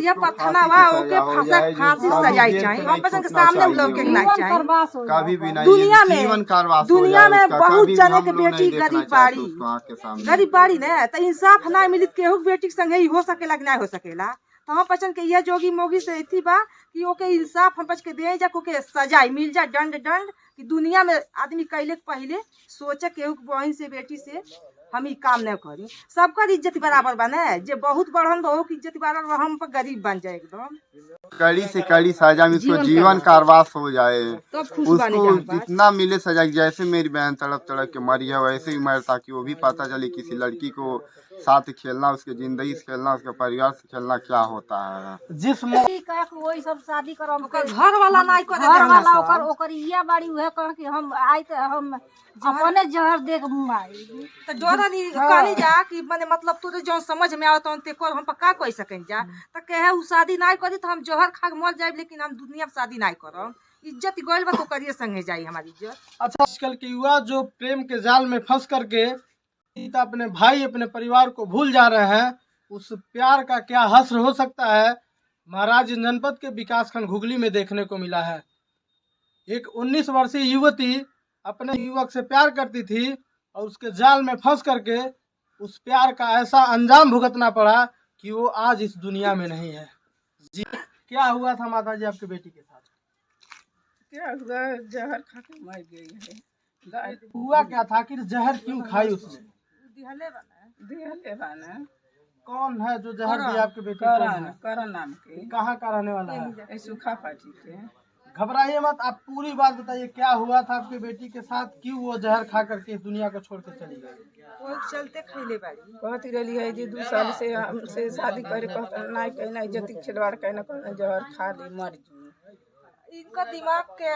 बढ़िया पथनावा ओके फांसी सजाई चाहिए। हम पसंद के सामने लोग के नहीं चाहिए कभी भी नहीं। दुनिया में बहुत जने के बेटी गरीब बाड़ी ने तो इंसाफ ना मिली केहू बेटी के संगे हो सकेला कि नहीं हो सकेला। तो हम पचन के यह जोगी मोगी से थी बा कि ओके इंसाफ हम पच के दे जा के सजाई मिल जा दंड कि दुनिया में आदमी कैले पहले सोचे केहू बहन से बेटी से हम ही काम नहीं करी। सबका इज्जत बराबर बने जे बहुत बढ़न बहू की इज्जत बराबर हम पर गरीब बन जाए एकदम कड़ी से कड़ी सजा में उसको जीवन कारावास हो जाए उसको जितना मिले सजा। जैसे मेरी बहन तड़प तड़प के मरी है वैसे ही मर ताकि वो भी पता चले किसी लड़की को साथ खेलना उसके जिंदगी से खेलना उसके परिवार से खेलना क्या होता है। जिस वही सब शादी करम घर वाला नहीं करे घर वाला ओकर इया बाड़ी उहे कह कि हम आई त हम अपने जहर देख मुआई तो जोरा नी कहनी जा कि माने मतलब तू जो समझ में आवत ते को हम का कह सकें जा त कहे उ शादी नहीं करी तो हम जहर खा के मर जाए लेकिन हम दुनिया में शादी नहीं करम। इज्जत गइल बा तो करिए संगे जाई हमारी इज्जत। अच्छा आजकल के युवा जो प्रेम के जाल में फंस करके अपने भाई अपने परिवार को भूल जा रहे हैं उस प्यार का क्या हश्र हो सकता है महाराज जनपद के विकासखंड घुगली में देखने को मिला है। एक 19 वर्षीय युवती अपने युवक से प्यार करती थी और उसके जाल में फंस करके उस प्यार का ऐसा अंजाम भुगतना पड़ा कि वो आज इस दुनिया में नहीं है। जी क्या हुआ था माता जी आपकी बेटी के साथ? क्या हुआ जहर खा के मर गई है। हुआ क्या था कि जहर क्यों खाई उसने? दिहले बना कौन है जो जहर दिया आपकी बेटी को? करण नाम के। कहाँ का रहने वाला है? सूखा पाटी के। घबराइए मत, आप पूरी बात बताइए क्या हुआ था आपकी बेटी के साथ, क्यों वो जहर खा करके इस दुनिया को छोड़ के चली गई? वो चलते खैले बाड़ी कहती रही है जी 2 साल से हमसे शादी करे कहता नहीं कहना इज्जत खिलवाड़ कहना कहना जहर खा ली मर जी। इनका दिमाग के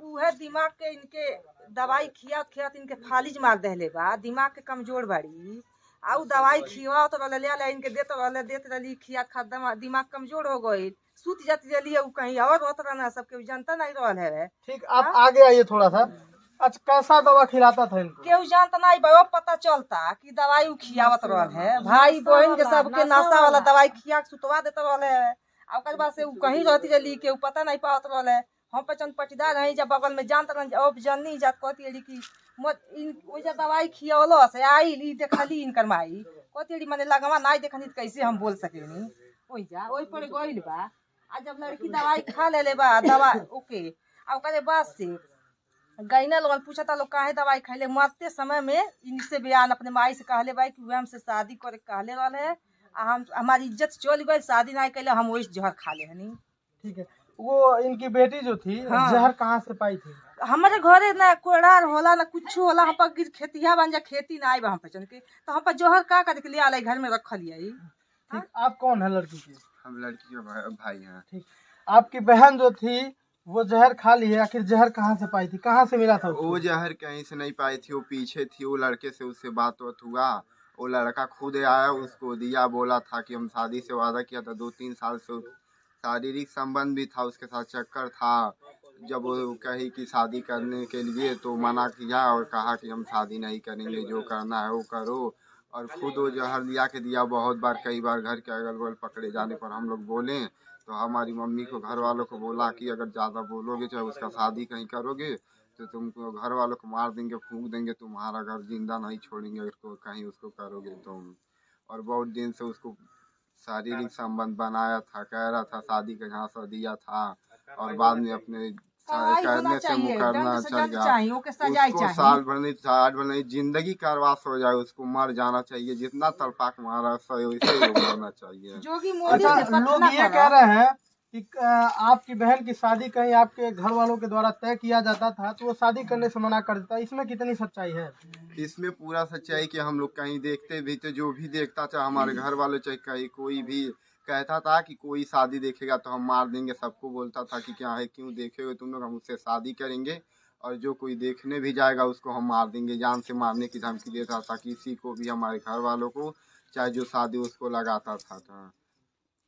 उहे दिमाग के इनके दवाई खियात इनके फालिज मार देले बा। दिमाग के कमजोर बाड़ी आउ दवाई खिया तो ले इनके देते रही खिया खा दिमाग कमजोर हो गई सूत जाती रही कहीं और होता रहना सबके जनता नहीं रहल है। ठीक आप आगे आइए थोड़ा सा। अच्छा कैसा दवा खिलाता था इनको? केहू जानता नहीं बा पता चलता कि दवाई खियावत रहल है भाई बहन के सबके नशा वाला दवाई खिया के सुतवा देता रहल है। ओकर बाद से कहीं रहती रही केहू पता नहीं पावत रहल है। हम पचन पटीदार रही जब बगल में जानता रही अब जननी जात कहती रही कि वैसा दवाई खियौल से आई देखली इनकर माई कहती रही मैंने लगवा नहीं देखनी तो कैसे हम बोल सकेनी वही पर गइल बा। आ जब लड़की दवाई खा ले बा दवा ओके ओकरे बाद से गईना लोग पूछता लोग काहे दवाई खैले मरते समय में इनसे बयान अपने माई से कहले बा कि हमसे शादी करे कहले रहले है हम हमारी इज्जत चल गई शादी नहीं कैले हम वही जहर खा ले हनी। ठीक है वो इनकी बेटी जो थी जहर कहाँ से पाई थी? हमारे घरे ना कोड़ार होला ना कुछ होला हम पर खेतिया बन जा खेती ना आई बा हम पचन के तो हम पर जहर का कर के ले आले घर में रख लिया। ठीक आप कौन है लड़की की? हम लड़की के भाई हैं। ठीक आपकी बहन जो थी वो जहर खा ली है, आखिर जहर कहाँ से पाई थी, कहाँ से मिला था? वो जहर कहीं से नहीं पाई थी, वो पीछे थी, वो लड़के से उससे बात हुआ, वो लड़का खुद आया उसको दिया, बोला था कि हम शादी से वादा किया था 2-3 साल से शारीरिक संबंध भी था उसके साथ चक्कर था। जब वो कही कि शादी करने के लिए तो मना किया और कहा कि हम शादी नहीं करेंगे जो करना है वो करो। और खुद वो जहर लिया के दिया बहुत बार, कई बार घर के अगल बगल पकड़े जाने पर हम लोग बोले तो हमारी मम्मी को घर वालों को बोला कि अगर ज़्यादा बोलोगे चाहे उसका शादी कहीं करोगे तो तुमको घर वालों को मार देंगे फूंक देंगे, तुम्हारा घर जिंदा नहीं छोड़ेंगे उसको कहीं उसको करोगे तुम। और बहुत दिन से उसको शारीरिक संबंध बनाया था, कह रहा था शादी का झांसा दिया था और बाद में अपने करने से मुकरना चल गया। उसको साल भर नहीं 8 भर नहीं जिंदगी कारवास हो जाए उसको मर जाना चाहिए, जितना तड़पा के मारा वैसे ही मरना चाहिए। अच्छा लोग ये कह रहे हैं कि आपकी बहन की शादी कहीं आपके घर वालों के द्वारा तय किया जाता था तो वो शादी करने से मना कर देता, इसमें कितनी सच्चाई है? इसमें पूरा सच्चाई कि हम लोग कहीं देखते भी थे, जो भी देखता चाहे हमारे घर वाले चाहे कहीं कोई भी कहता था कि कोई शादी देखेगा तो हम मार देंगे, सबको बोलता था कि क्या है क्यों देखेगे तुम लोग, हम उससे शादी करेंगे और जो कोई देखने भी जाएगा उसको हम मार देंगे, जान से मारने की धमकी देता था किसी को भी, हमारे घर वालों को, चाहे जो शादी उसको लगाता था।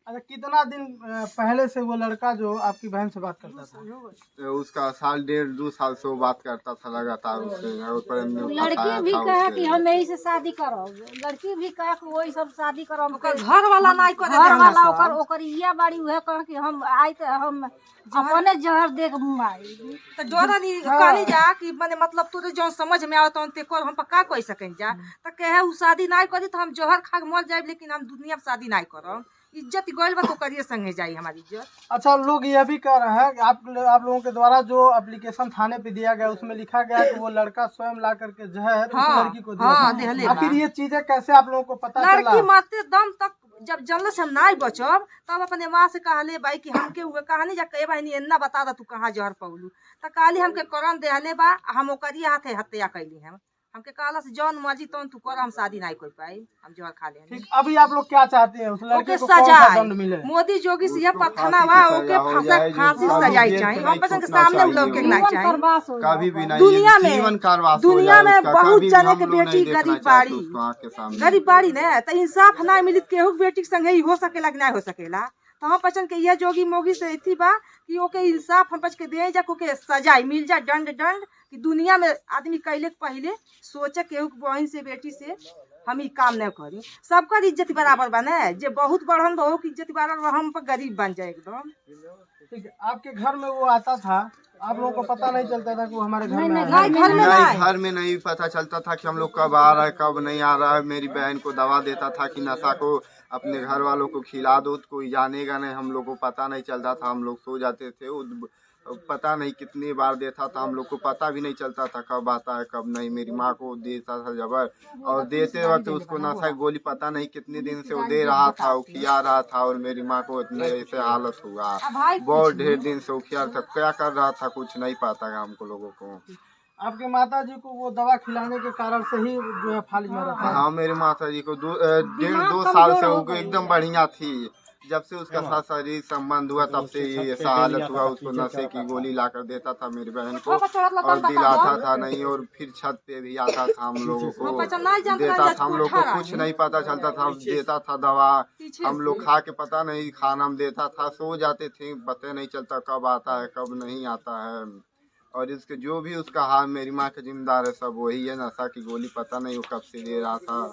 अच्छा, कितना दिन पहले से वो लड़का जो आपकी बहन से बात करता था? तो उसका साल 1.5-2 साल से वो बात करता था लगातार उससे, और पर हमने लड़की बताया भी था कहे उससे। कि हम यही से शादी करो, लड़की भी कहे कि वही सब शादी करो, ओकर घर वाला नहीं करे घर देहना वाला सब। ओकर ओकर इया बाड़ी उहे कह कि हम आई त हम अपने जहर देख मुआई। तो डोरा नहीं कहनी जा कि माने मतलब तोरे जो समझ में आवत ते को हम पक्का कह सकें जा तो कहे उ शादी नहीं करी तो हम जहर खा के मर जाए, लेकिन हम दुनिया में शादी नहीं करब। इज्जत गइल बा तो करिए संगे जाई हमारी इज्जत। अच्छा, लोग यह भी कह रहे हैं कि आप लोगों के द्वारा जो एप्लीकेशन थाने पे दिया गया उसमें लिखा गया कि वो लड़का स्वयं ला करके जहर उस हाँ, लड़की को दिया हाँ, था। देहले बा। आखिर ये चीजें कैसे आप लोगों को पता चला? लड़की मरते दम तक जब जल्द से हम नहीं बचब तब अपने माँ से कहले भाई कि हमके हुए कहानी जा कहे भाई एन्ना बता दा तू कहाँ जहर पौलू, तो कहली हमके करन देहले बा, हम ओकरी हाथे हत्या कैली हम। हमके कहला से जौन मर्जी तौन तू कर, हम शादी नहीं कर पाई, हम जहर खा ले। ठीक, अभी आप लोग क्या चाहते हैं? उस लड़के ओके को कौन सा सजाए, दंड मिले? मोदी जोगी से यह पथना बा ओके फांसी सजाई चाहिए। हम पसंद के सामने उ लोग के नहीं चाहिए करवास हो कभी भी नहीं, दुनिया में। जीवन कारावास हो दुनिया जाए में उसका, बहुत कभी भी जने हम के लोग नहीं बेटी देखना गरीब चाहते बाड़ी, उसको आँख के सामने। गरीब बाड़ी ने तो इंसाफ नहीं मिली केहू बेटी के संगे ही हो सकेला कि नहीं हो सकेला। तो हम पसंद के यह जोगी मोगी से थी बा कि ओके इंसाफ हम पच के दे जा, ओके सजाई मिल जाए, दंड दंड कि दुनिया में आदमी कैले के पहले सोचे केहू के बहन से बेटी से हम ई काम नहीं करी। सबका इज्जत बराबर बने, जे बहुत बढ़न बहू की इज्जत बराबर, हम पर गरीब बन जाए एकदम। ठीक है, आपके घर में वो आता था, आप लोगों को पता नहीं चलता था कि वो हमारे घर में आया है? नहीं, घर में नहीं, नहीं। घर में नहीं पता चलता था कि हम लोग कब आ रहा है कब नहीं आ रहा है। मेरी बहन को दवा देता था कि नशा को अपने घर वालों को खिला दो, कोई जानेगा नहीं, हम लोग को पता नहीं चलता था, हम लोग सो जाते थे। पता नहीं कितनी बार देता था, हम लोग को पता भी नहीं चलता था कब आता है कब नहीं। मेरी माँ को देता था जबर, और देते वक्त उसको नशा की गोली पता नहीं कितने दिन से वो दे रहा था, वो खिया रहा था, और मेरी माँ को इतने ऐसे हालत हुआ, बहुत ढेर दिन से वो खिया था। क्या कर रहा था कुछ नहीं पता हमको लोगों को। आपके माता जी को वो दवा खिलाने के कारण से ही जो है फालिज में रखा है? हाँ, मेरी माता जी को 1.5-2 साल से वो एकदम बढ़िया थी। जब से उसका साथ शारीरिक संबंध हुआ तब से ये ऐसा हालत हुआ। उसको नशे की गोली लाकर देता था मेरी बहन को, और दिलाता था नहीं, और फिर छत पे भी आता था हम लोगों को देता था। हम लोग को कुछ नहीं पता चलता था, देता था दवा, हम लोग खा के पता नहीं खाना में देता था, सो जाते थे, पता नहीं चलता कब आता है कब नहीं आता है। और इसके जो भी उसका हाल, मेरी माँ का जिम्मेदार है सब वही है। नशा की गोली पता नहीं वो कब से दे रहा था।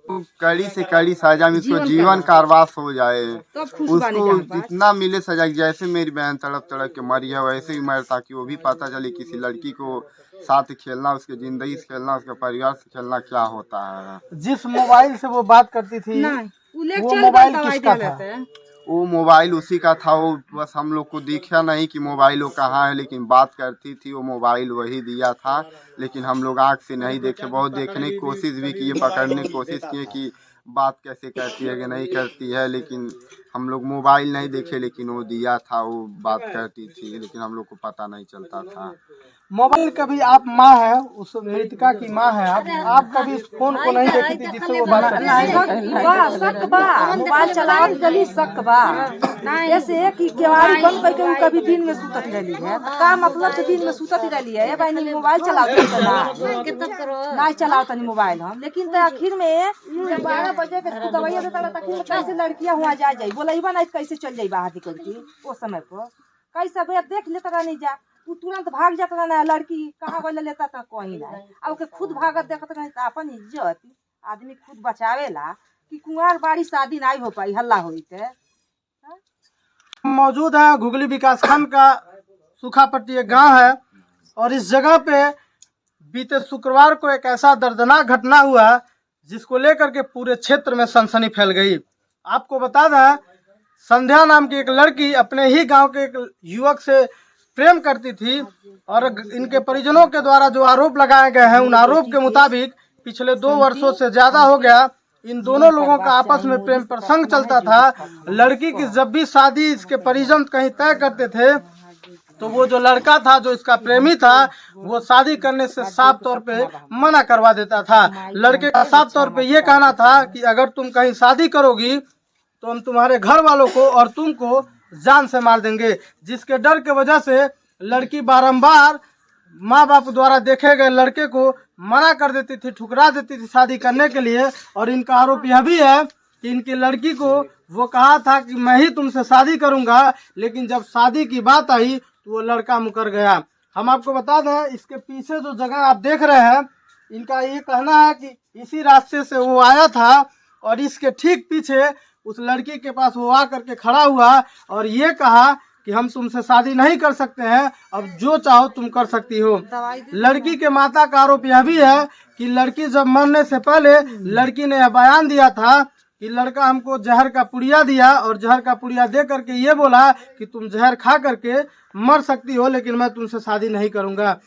तो कड़ी से कड़ी सजा में इसको जीवन कारावास हो जाए, उसको जितना मिले सजा। जैसे मेरी बहन तड़प तड़प के मरी है वैसे ही मर, ताकि वो भी पता चले किसी लड़की को साथ खेलना, उसके जिंदगी से खेलना, उसके परिवार से खेलना क्या होता है। जिस मोबाइल से वो बात करती थी वो मोबाइल किसका था? वो मोबाइल उसी का था। वो बस हम लोग को दिखा नहीं कि मोबाइल वो कहाँ है, लेकिन बात करती थी वो मोबाइल वही दिया था। लेकिन हम लोग आँख से नहीं देखे, बहुत देखने की कोशिश भी की, पकड़ने की कोशिश किए कि बात कैसे करती है कि नहीं करती है, लेकिन हम लोग मोबाइल नहीं देखे। लेकिन वो दिया था, वो बात करती थी, लेकिन हम लोग को पता नहीं चलता था। मोबाइल कभी आप माँ है, उस मृतका की माँ है आप कभी इस फोन को नहीं देखी थी जिससे वो बात करती थी? शक बा, मोबाइल चलावत गली शक बा। ऐसे कि केवाड़ी बंद करके कभी दिन में सुतत रहली है, का मतलब से दिन में सुतत रहली है भाई, नहीं मोबाइल चलावत नहीं चलावत नहीं मोबाइल हम। लेकिन तो आखिर में जब 12 बजे के तू दवाइयाँ देता रहा, तखिर में कैसे लड़कियाँ हुआ जाई बोलैबा नहीं कैसे चल जाई बाहर निकल के उस समय पर कैसे बेर देख लेता रहा नहीं जा, तू तुरंत भाग जाता ना, लड़की कहाँ बोले लेता था कहीं ना, अब के खुद भागत देखत नहीं तो अपन इज्जत आदमी खुद बचावेला कि कुंवार बाड़ी शादी नहीं हो पाई हल्ला होई थे। मौजूद है घुगली विकासखंड का सूखापट्टी एक गांव है, और इस जगह पे बीते शुक्रवार को एक ऐसा दर्दनाक घटना हुआ जिसको लेकर के पूरे क्षेत्र में सनसनी फैल गई। आपको बता दें, संध्या नाम की एक लड़की अपने ही गांव के एक युवक से प्रेम करती थी, और इनके परिजनों के द्वारा जो आरोप लगाए गए हैं उन आरोप के मुताबिक पिछले 2 वर्षों से ज्यादा हो गया इन दोनों लोगों का आपस में प्रेम प्रसंग चलता था। लड़की की जब भी शादी इसके परिजन कहीं तय करते थे तो वो जो लड़का था, जो इसका प्रेमी था, वो शादी करने से साफ तौर पे मना करवा देता था। लड़के का साफ तौर पे ये कहना था कि अगर तुम कहीं शादी करोगी तो हम तुम्हारे घर वालों को और तुमको जान से मार देंगे, जिसके डर के वजह से लड़की बारंबार माँ बाप द्वारा देखे गए लड़के को मना कर देती थी, ठुकरा देती थी शादी करने के लिए। और इनका आरोप यह भी है कि इनकी लड़की को वो कहा था कि मैं ही तुमसे शादी करूंगा, लेकिन जब शादी की बात आई तो वो लड़का मुकर गया। हम आपको बता दें, इसके पीछे जो जगह आप देख रहे हैं, इनका ये कहना है कि इसी रास्ते से वो आया था और इसके ठीक पीछे उस लड़की के पास वो आ करके खड़ा हुआ और ये कहा कि हम तुमसे शादी नहीं कर सकते हैं, अब जो चाहो तुम कर सकती हो। लड़की के माता का आरोप यह भी है कि लड़की जब मरने से पहले लड़की ने यह बयान दिया था कि लड़का हमको जहर का पुड़िया दिया और जहर का पुड़िया दे करके ये बोला कि तुम जहर खा करके मर सकती हो, लेकिन मैं तुमसे शादी नहीं करूंगा।